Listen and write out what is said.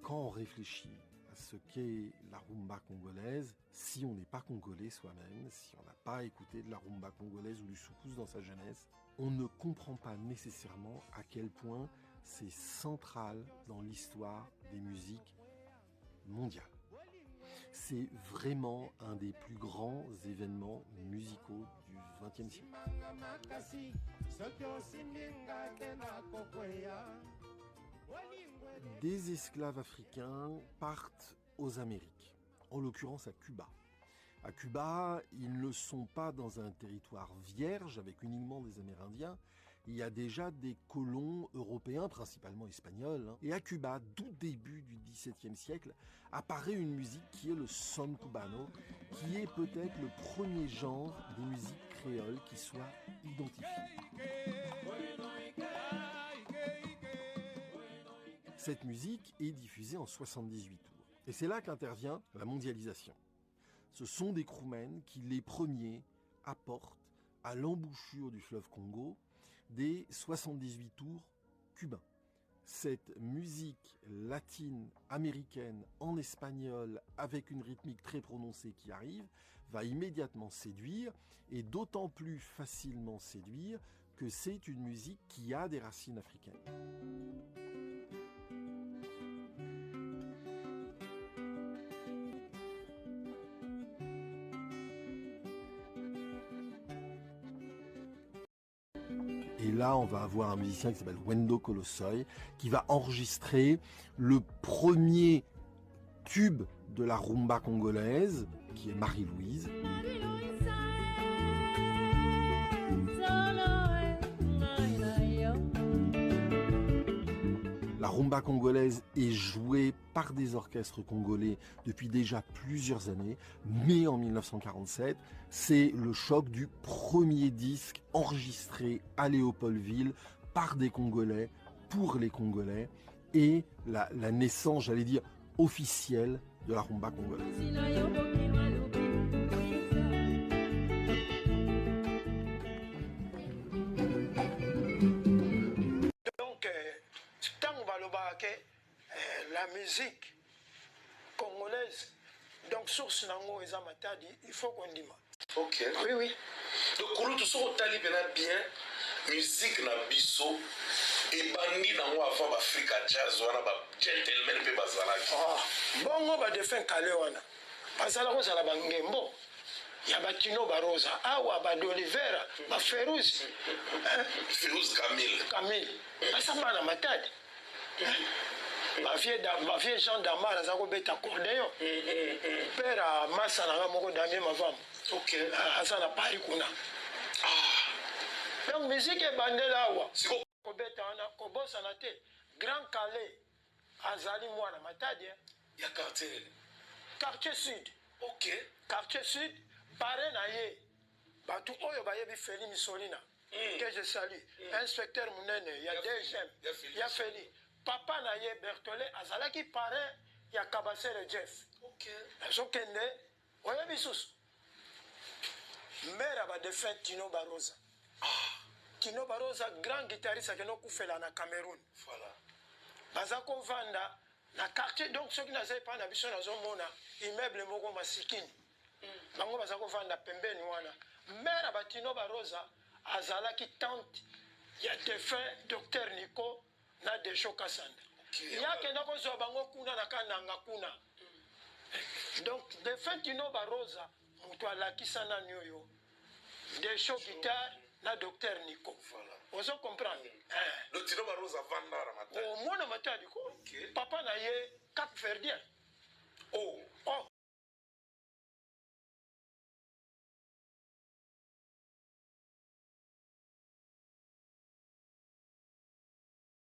quand on réfléchit à ce qu'est la rumba congolaise, si on n'est pas congolais soi-même, si on n'a pas écouté de la rumba congolaise ou du soukous dans sa jeunesse, on ne comprend pas nécessairement à quel point c'est central dans l'histoire des musiques mondiales. C'est vraiment un des plus grands événements musicaux du XXe siècle. Des esclaves africains partent aux Amériques, en l'occurrence à Cuba. À Cuba, ils ne sont pas dans un territoire vierge avec uniquement des Amérindiens. Il y a déjà des colons européens, principalement espagnols. Et à Cuba, tout début du XVIIe siècle, apparaît une musique qui est le son cubano, qui est peut-être le premier genre des musiques créoles qui soit identifié. Cette musique est diffusée en 78 tours. Et c'est là qu'intervient la mondialisation. Ce sont des crewmen qui, les premiers, apportent à l'embouchure du fleuve Congo des 78 tours cubains. Cette musique latine américaine en espagnol avec une rythmique très prononcée qui arrive va immédiatement séduire, et d'autant plus facilement séduire que c'est une musique qui a des racines africaines. Et là, on va avoir un musicien qui s'appelle Wendo Colossoy, qui va enregistrer le premier tube de la rumba congolaise, qui est Marie-Louise. La rumba congolaise est jouée par des orchestres congolais depuis déjà plusieurs années, mais en 1947, c'est le choc du premier disque enregistré à Léopoldville par des Congolais, pour les Congolais, et la naissance, j'allais dire, officielle de la rumba congolaise. La musique congolaise, donc source nango eza matadi, il faut qu'on dise. Ok. Oui, oui. Donc Kouloutou soko tali bien musique na biso et bandi nango avant Africa jazz wana ba gentleman pe bazalaki. Bongo ba defin kale wana. Bazala ko sala bangembo. Ya batino barosa, awa ba d'Olivera, ba Ferouz. Ferouz Camille. Asamba na matadi. Ma vieille Jean Damar a un accordéon. Père a massa na moko damien ma femme. Ok. Asa na Paris kuna. Donc musique est bandée là wa. Ko beta na ko bossa na te. Grand Calais azali mwana matadi. Ya quartier. Quartier Sud. Ok. Quartier Sud paré na ye. Batu oyo ba yebi Feli Missolina. Que je salue. Inspecteur Mounene, il y a DGM. Il y a Feli. Papa na ye Berthollet azalaki parrain ya Kabasele Jeff. Ok. Azokende oya bisus. Mère ba défunt Tino Baroza. Tino Baroza, grand guitariste qui kufela na Cameroun. Voilà. Bazako vanda na quartier, donc ceux qui n'avaient pas na biso na zomona immeuble moko masikini. Bango bazako vanda pembeni wana. Mère ba Tino Baroza azalaki tante ya défunt Docteur Nico na Desho Kasanda. Yake na kozo bango kuna na kananga kuna. Donc défunt Tino Baroza mutu alakisa na nyoyo. Desho guitare na Docteur Nico. Voilà. Ozo comprendre. Le Tino Baroza vanda na matadi. Oh mona matadi ko. Papa na ye Cap Verdien. Oh